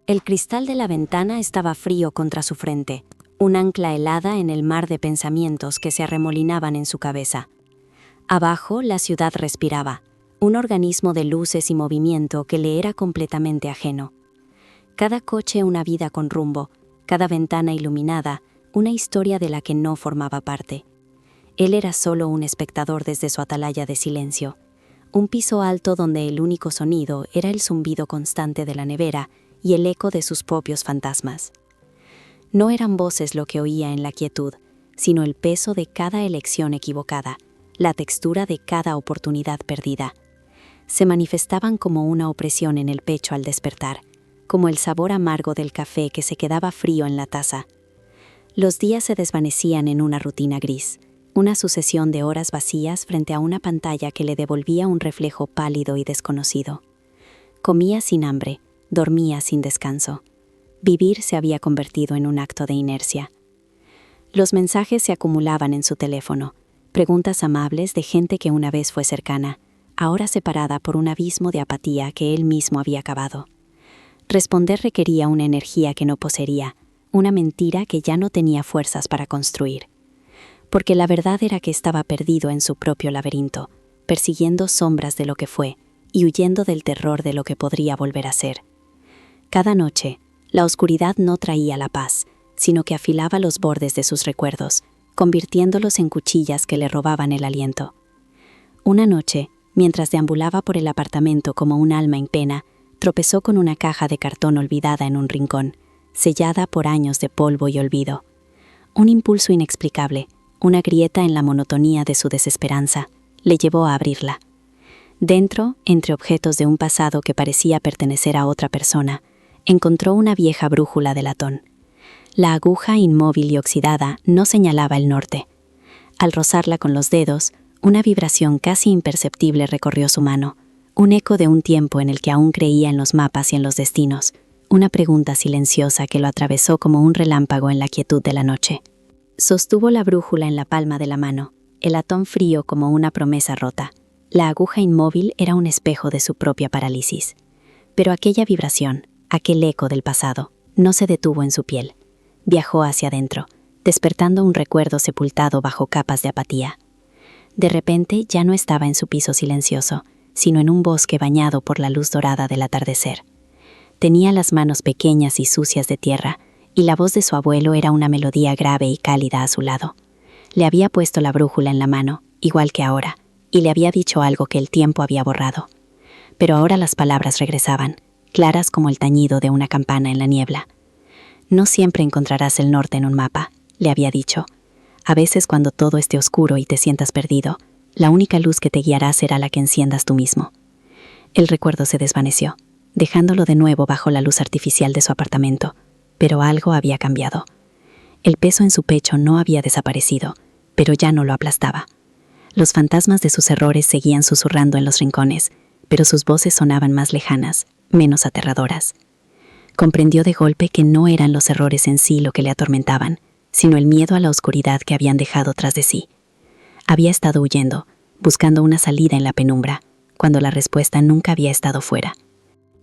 El cristal de la ventana estaba frío contra su frente, un ancla helada en el mar de pensamientos que se arremolinaban en su cabeza. Abajo, la ciudad respiraba, un organismo de luces y movimiento que le era completamente ajeno. Cada coche una vida con rumbo, cada ventana iluminada, una historia de la que no formaba parte. Él era solo un espectador desde su atalaya de silencio, un piso alto donde el único sonido era el zumbido constante de la nevera y el eco de sus propios fantasmas. No eran voces lo que oía en la quietud, sino el peso de cada elección equivocada, la textura de cada oportunidad perdida. Se manifestaban como una opresión en el pecho al despertar, como el sabor amargo del café que se quedaba frío en la taza. Los días se desvanecían en una rutina gris, una sucesión de horas vacías frente a una pantalla que le devolvía un reflejo pálido y desconocido. Comía sin hambre, dormía sin descanso. Vivir se había convertido en un acto de inercia. Los mensajes se acumulaban en su teléfono, preguntas amables de gente que una vez fue cercana, ahora separada por un abismo de apatía que él mismo había cavado. Responder requería una energía que no poseería, una mentira que ya no tenía fuerzas para construir. Porque la verdad era que estaba perdido en su propio laberinto, persiguiendo sombras de lo que fue y huyendo del terror de lo que podría volver a ser. Cada noche, la oscuridad no traía la paz, sino que afilaba los bordes de sus recuerdos, convirtiéndolos en cuchillas que le robaban el aliento. Una noche, mientras deambulaba por el apartamento como un alma en pena, tropezó con una caja de cartón olvidada en un rincón, sellada por años de polvo y olvido. Un impulso inexplicable, una grieta en la monotonía de su desesperanza, le llevó a abrirla. Dentro, entre objetos de un pasado que parecía pertenecer a otra persona, encontró una vieja brújula de latón. La aguja inmóvil y oxidada no señalaba el norte. Al rozarla con los dedos, una vibración casi imperceptible recorrió su mano, un eco de un tiempo en el que aún creía en los mapas y en los destinos, una pregunta silenciosa que lo atravesó como un relámpago en la quietud de la noche. Sostuvo la brújula en la palma de la mano, el latón frío como una promesa rota. La aguja inmóvil era un espejo de su propia parálisis. Pero aquella vibración, aquel eco del pasado, no se detuvo en su piel. Viajó hacia adentro, despertando un recuerdo sepultado bajo capas de apatía. De repente ya no estaba en su piso silencioso, sino en un bosque bañado por la luz dorada del atardecer. Tenía las manos pequeñas y sucias de tierra, y la voz de su abuelo era una melodía grave y cálida a su lado. Le había puesto la brújula en la mano, igual que ahora, y le había dicho algo que el tiempo había borrado. Pero ahora las palabras regresaban, claras como el tañido de una campana en la niebla. No siempre encontrarás el norte en un mapa, le había dicho. A veces cuando todo esté oscuro y te sientas perdido, la única luz que te guiará será la que enciendas tú mismo. El recuerdo se desvaneció, dejándolo de nuevo bajo la luz artificial de su apartamento, pero algo había cambiado. El peso en su pecho no había desaparecido, pero ya no lo aplastaba. Los fantasmas de sus errores seguían susurrando en los rincones, pero sus voces sonaban más lejanas, menos aterradoras. Comprendió de golpe que no eran los errores en sí lo que le atormentaban, sino el miedo a la oscuridad que habían dejado tras de sí. Había estado huyendo, buscando una salida en la penumbra, cuando la respuesta nunca había estado fuera.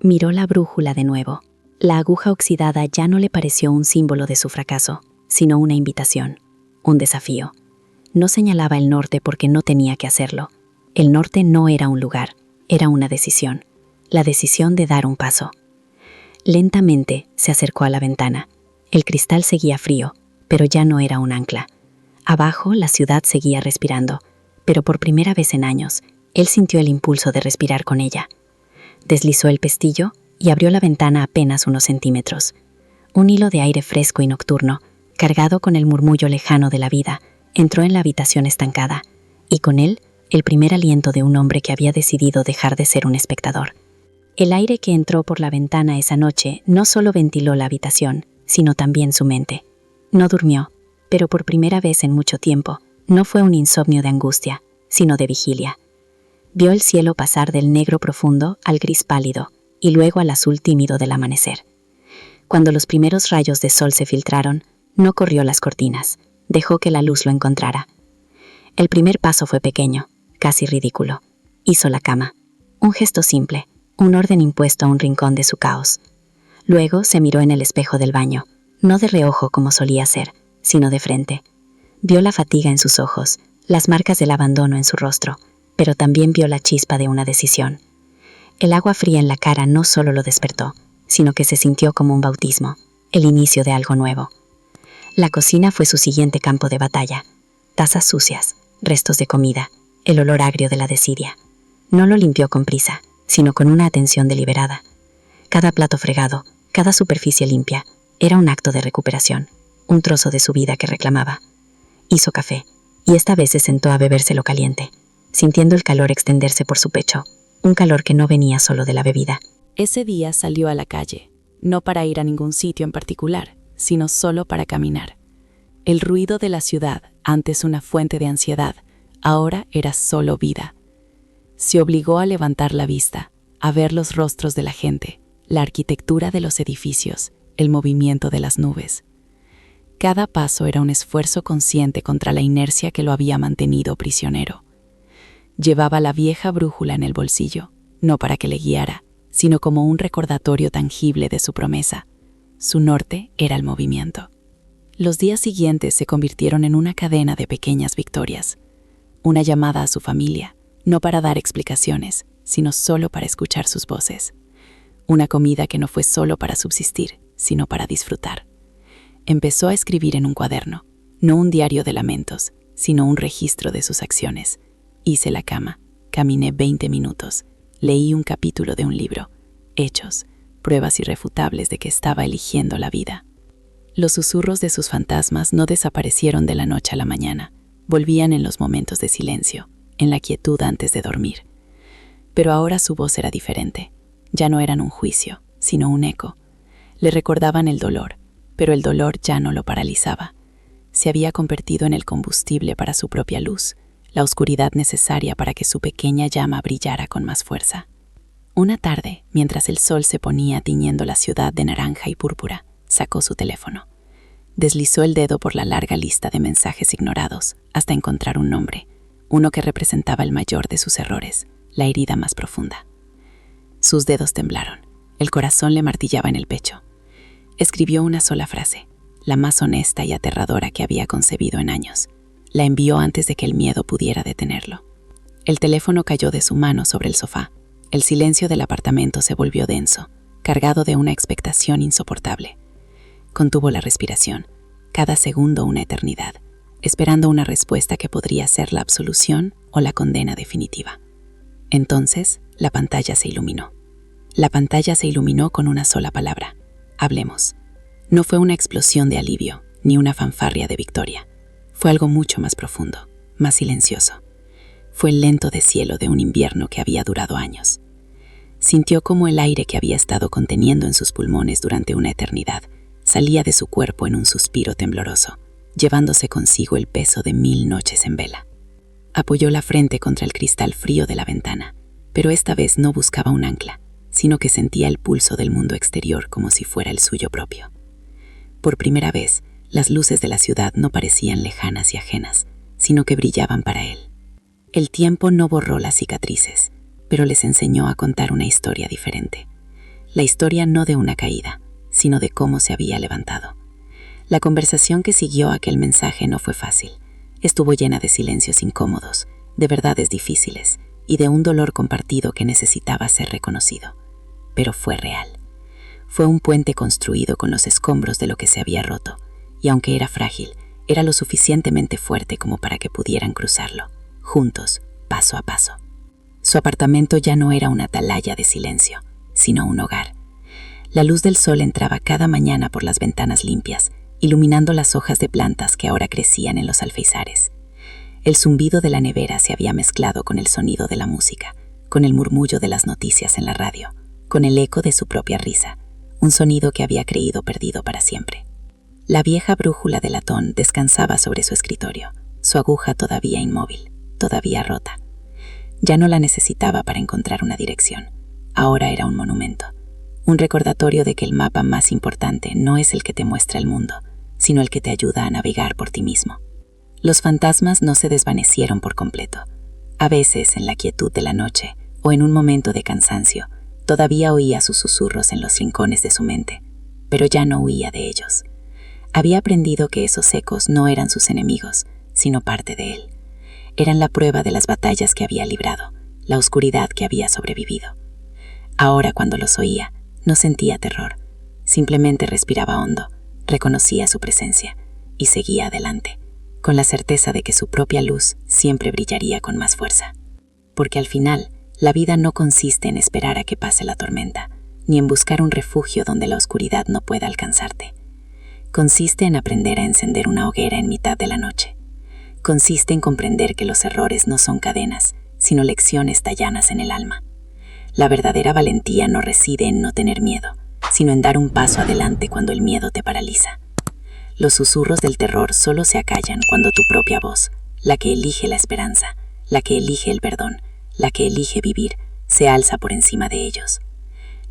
Miró la brújula de nuevo. La aguja oxidada ya no le pareció un símbolo de su fracaso, sino una invitación, un desafío. No señalaba el norte porque no tenía que hacerlo. El norte no era un lugar, era una decisión, la decisión de dar un paso. Lentamente se acercó a la ventana. El cristal seguía frío, pero ya no era un ancla. Abajo la ciudad seguía respirando, pero por primera vez en años, él sintió el impulso de respirar con ella. Deslizó el pestillo y abrió la ventana apenas unos centímetros. Un hilo de aire fresco y nocturno, cargado con el murmullo lejano de la vida, entró en la habitación estancada, y con él, el primer aliento de un hombre que había decidido dejar de ser un espectador. El aire que entró por la ventana esa noche no solo ventiló la habitación, sino también su mente. No durmió, pero por primera vez en mucho tiempo, no fue un insomnio de angustia, sino de vigilia. Vio el cielo pasar del negro profundo al gris pálido, y luego al azul tímido del amanecer. Cuando los primeros rayos de sol se filtraron, no corrió las cortinas, dejó que la luz lo encontrara. El primer paso fue pequeño, casi ridículo. Hizo la cama. Un gesto simple, un orden impuesto a un rincón de su caos. Luego se miró en el espejo del baño, no de reojo como solía ser, sino de frente. Vio la fatiga en sus ojos, las marcas del abandono en su rostro, pero también vio la chispa de una decisión. El agua fría en la cara no solo lo despertó, sino que se sintió como un bautismo, el inicio de algo nuevo. La cocina fue su siguiente campo de batalla. Tazas sucias, restos de comida, el olor agrio de la desidia. No lo limpió con prisa, sino con una atención deliberada. Cada plato fregado, cada superficie limpia, era un acto de recuperación, un trozo de su vida que reclamaba. Hizo café, y esta vez se sentó a bebérselo caliente, sintiendo el calor extenderse por su pecho, un calor que no venía solo de la bebida. Ese día salió a la calle, no para ir a ningún sitio en particular, sino solo para caminar. El ruido de la ciudad, antes una fuente de ansiedad, ahora era solo vida. Se obligó a levantar la vista, a ver los rostros de la gente, la arquitectura de los edificios, el movimiento de las nubes. Cada paso era un esfuerzo consciente contra la inercia que lo había mantenido prisionero. Llevaba la vieja brújula en el bolsillo, no para que le guiara, sino como un recordatorio tangible de su promesa. Su norte era el movimiento. Los días siguientes se convirtieron en una cadena de pequeñas victorias. Una llamada a su familia, no para dar explicaciones, sino solo para escuchar sus voces. Una comida que no fue solo para subsistir, sino para disfrutar. Empezó a escribir en un cuaderno, no un diario de lamentos, sino un registro de sus acciones. Hice la cama, caminé 20 minutos, leí un capítulo de un libro, hechos, pruebas irrefutables de que estaba eligiendo la vida. Los susurros de sus fantasmas no desaparecieron de la noche a la mañana, volvían en los momentos de silencio, en la quietud antes de dormir. Pero ahora su voz era diferente, ya no eran un juicio, sino un eco. Le recordaban el dolor, pero el dolor ya no lo paralizaba. Se había convertido en el combustible para su propia luz, la oscuridad necesaria para que su pequeña llama brillara con más fuerza. Una tarde, mientras el sol se ponía tiñendo la ciudad de naranja y púrpura, sacó su teléfono. Deslizó el dedo por la larga lista de mensajes ignorados hasta encontrar un nombre, uno que representaba el mayor de sus errores, la herida más profunda. Sus dedos temblaron, el corazón le martillaba en el pecho. Escribió una sola frase, la más honesta y aterradora que había concebido en años. La envió antes de que el miedo pudiera detenerlo. El teléfono cayó de su mano sobre el sofá. El silencio del apartamento se volvió denso, cargado de una expectación insoportable. Contuvo la respiración, cada segundo una eternidad, esperando una respuesta que podría ser la absolución o la condena definitiva. Entonces, la pantalla se iluminó. La pantalla se iluminó con una sola palabra: hablemos. No fue una explosión de alivio, ni una fanfarria de victoria. Fue algo mucho más profundo, más silencioso. Fue el lento deshielo de un invierno que había durado años. Sintió cómo el aire que había estado conteniendo en sus pulmones durante una eternidad salía de su cuerpo en un suspiro tembloroso, llevándose consigo el peso de 1000 noches en vela. Apoyó la frente contra el cristal frío de la ventana, pero esta vez no buscaba un ancla, sino que sentía el pulso del mundo exterior como si fuera el suyo propio. Por primera vez, las luces de la ciudad no parecían lejanas y ajenas, sino que brillaban para él. El tiempo no borró las cicatrices, pero les enseñó a contar una historia diferente. La historia no de una caída, sino de cómo se había levantado. La conversación que siguió aquel mensaje no fue fácil. Estuvo llena de silencios incómodos, de verdades difíciles y de un dolor compartido que necesitaba ser reconocido. Pero fue real. Fue un puente construido con los escombros de lo que se había roto, y aunque era frágil, era lo suficientemente fuerte como para que pudieran cruzarlo, juntos, paso a paso. Su apartamento ya no era una atalaya de silencio, sino un hogar. La luz del sol entraba cada mañana por las ventanas limpias, iluminando las hojas de plantas que ahora crecían en los alféizares. El zumbido de la nevera se había mezclado con el sonido de la música, con el murmullo de las noticias en la radio, con el eco de su propia risa, un sonido que había creído perdido para siempre. La vieja brújula de latón descansaba sobre su escritorio, su aguja todavía inmóvil, todavía rota. Ya no la necesitaba para encontrar una dirección. Ahora era un monumento, un recordatorio de que el mapa más importante no es el que te muestra el mundo, sino el que te ayuda a navegar por ti mismo. Los fantasmas no se desvanecieron por completo. A veces, en la quietud de la noche o en un momento de cansancio, Todavía oía sus susurros en los rincones de su mente, pero ya no huía de ellos. Había aprendido que esos ecos no eran sus enemigos, sino parte de él. Eran la prueba de las batallas que había librado, la oscuridad que había sobrevivido. Ahora, cuando los oía, no sentía terror. Simplemente respiraba hondo, reconocía su presencia y seguía adelante, con la certeza de que su propia luz siempre brillaría con más fuerza. Porque al final, la vida no consiste en esperar a que pase la tormenta, ni en buscar un refugio donde la oscuridad no pueda alcanzarte. Consiste en aprender a encender una hoguera en mitad de la noche. Consiste en comprender que los errores no son cadenas, sino lecciones talladas en el alma. La verdadera valentía no reside en no tener miedo, sino en dar un paso adelante cuando el miedo te paraliza. Los susurros del terror solo se acallan cuando tu propia voz, la que elige la esperanza, la que elige el perdón, la que elige vivir, se alza por encima de ellos.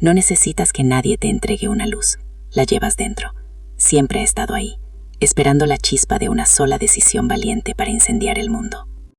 No necesitas que nadie te entregue una luz, la llevas dentro. Siempre ha estado ahí, esperando la chispa de una sola decisión valiente para incendiar el mundo.